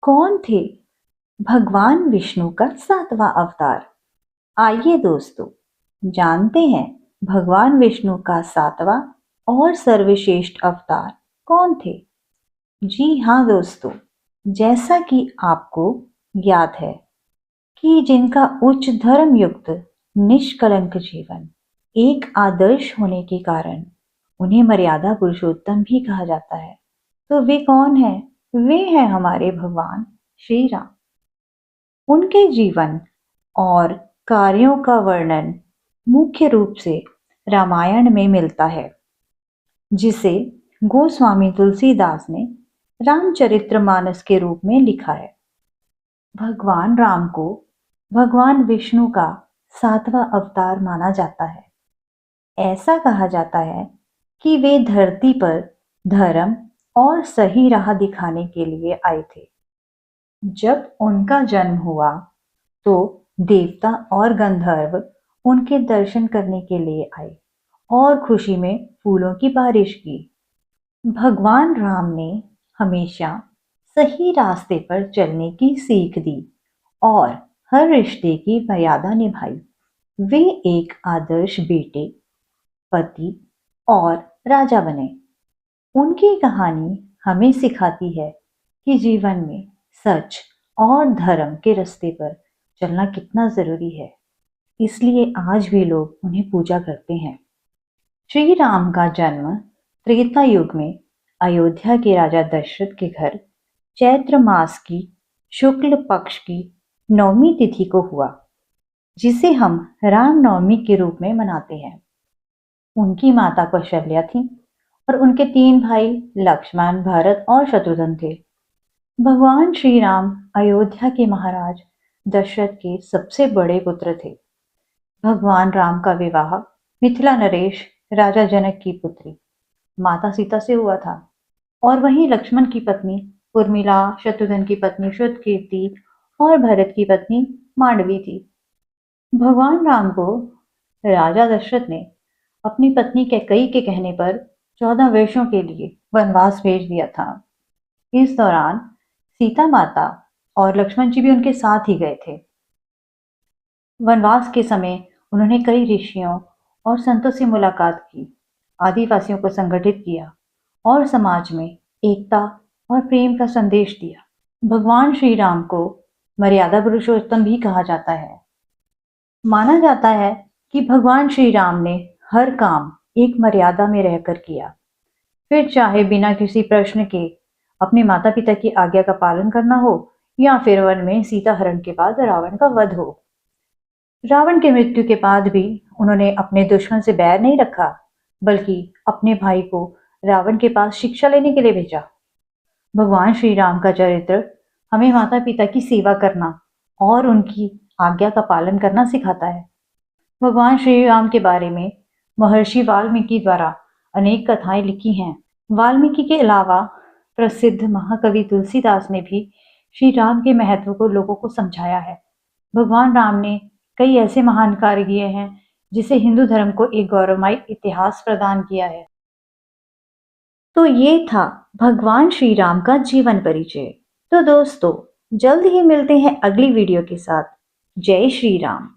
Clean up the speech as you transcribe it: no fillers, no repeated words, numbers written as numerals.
कौन थे भगवान विष्णु का सातवां अवतार? आइए दोस्तों, जानते हैं भगवान विष्णु का सातवां और सर्वश्रेष्ठ अवतार कौन थे। जी हाँ दोस्तों, जैसा कि आपको ज्ञात है कि जिनका उच्च धर्म युक्त निष्कलंक जीवन एक आदर्श होने के कारण उन्हें मर्यादा पुरुषोत्तम भी कहा जाता है। तो वे कौन है? वे हैं हमारे भगवान श्री राम। उनके जीवन और कार्यों का वर्णन मुख्य रूप से रामायण में मिलता है, जिसे गोस्वामी तुलसीदास ने रामचरितमानस के रूप में लिखा है। भगवान राम को भगवान विष्णु का सातवां अवतार माना जाता है। ऐसा कहा जाता है कि वे धरती पर धर्म और सही राह दिखाने के लिए आए थे। जब उनका जन्म हुआ तो देवता और गंधर्व उनके दर्शन करने के लिए आए और खुशी में फूलों की बारिश की। भगवान राम ने हमेशा सही रास्ते पर चलने की सीख दी और हर रिश्ते की मर्यादा निभाई। वे एक आदर्श बेटे, पति और राजा बने। उनकी कहानी हमें सिखाती है कि जीवन में सच और धर्म के रास्ते पर चलना कितना जरूरी है। इसलिए आज भी लोग उन्हें पूजा करते हैं। श्री राम का जन्म त्रेता युग में अयोध्या के राजा दशरथ के घर चैत्र मास की शुक्ल पक्ष की 9वीं तिथि को हुआ, जिसे हम रामनवमी के रूप में मनाते हैं। उनकी माता कौशल्या थी और उनके 3 भाई लक्ष्मण, भरत और शत्रुघ्न थे। भगवान श्री राम अयोध्या के महाराज दशरथ के सबसे बड़े पुत्र थे। भगवान राम का विवाह मिथिला नरेश राजा जनक की पुत्री माता सीता से हुआ था और वहीं लक्ष्मण की पत्नी उर्मिला, शत्रुघ्न की पत्नी श्रुतकीर्ति और भरत की पत्नी मांडवी थी। भगवान राम को राजा दशरथ ने अपनी पत्नी कैकेयी के कहने पर 14 वर्षों के लिए वनवास भेज दिया था। इस दौरान सीता माता और लक्ष्मण जी भी उनके साथ ही गए थे। वनवास के समय उन्होंने कई ऋषियों और संतों से मुलाकात की, आदिवासियों को संगठित किया और समाज में एकता और प्रेम का संदेश दिया। भगवान श्री राम को मर्यादा पुरुषोत्तम भी कहा जाता है। माना जाता है कि भगवान श्री राम ने हर काम एक मर्यादा में रहकर किया, फिर चाहे बिना किसी प्रश्न के अपने माता पिता की आज्ञा का पालन करना हो या फिर वन में सीता हरण के बाद रावण का वध हो। रावण के मृत्यु के बाद भी उन्होंने अपने दुश्मन से बैर नहीं रखा, बल्कि अपने भाई को रावण के पास शिक्षा लेने के लिए भेजा। भगवान श्री राम का चरित्र हमें माता पिता की सेवा करना और उनकी आज्ञा का पालन करना सिखाता है। भगवान श्री राम के बारे में महर्षि वाल्मीकि द्वारा अनेक कथाएं लिखी हैं। वाल्मीकि के अलावा प्रसिद्ध महाकवि तुलसीदास ने भी श्री राम के महत्व को लोगों को समझाया है। भगवान राम ने कई ऐसे महान कार्य किए हैं जिसे हिंदू धर्म को एक गौरवमय इतिहास प्रदान किया है। तो ये था भगवान श्री राम का जीवन परिचय। तो दोस्तों, जल्द ही मिलते हैं अगली वीडियो के साथ। जय श्री राम।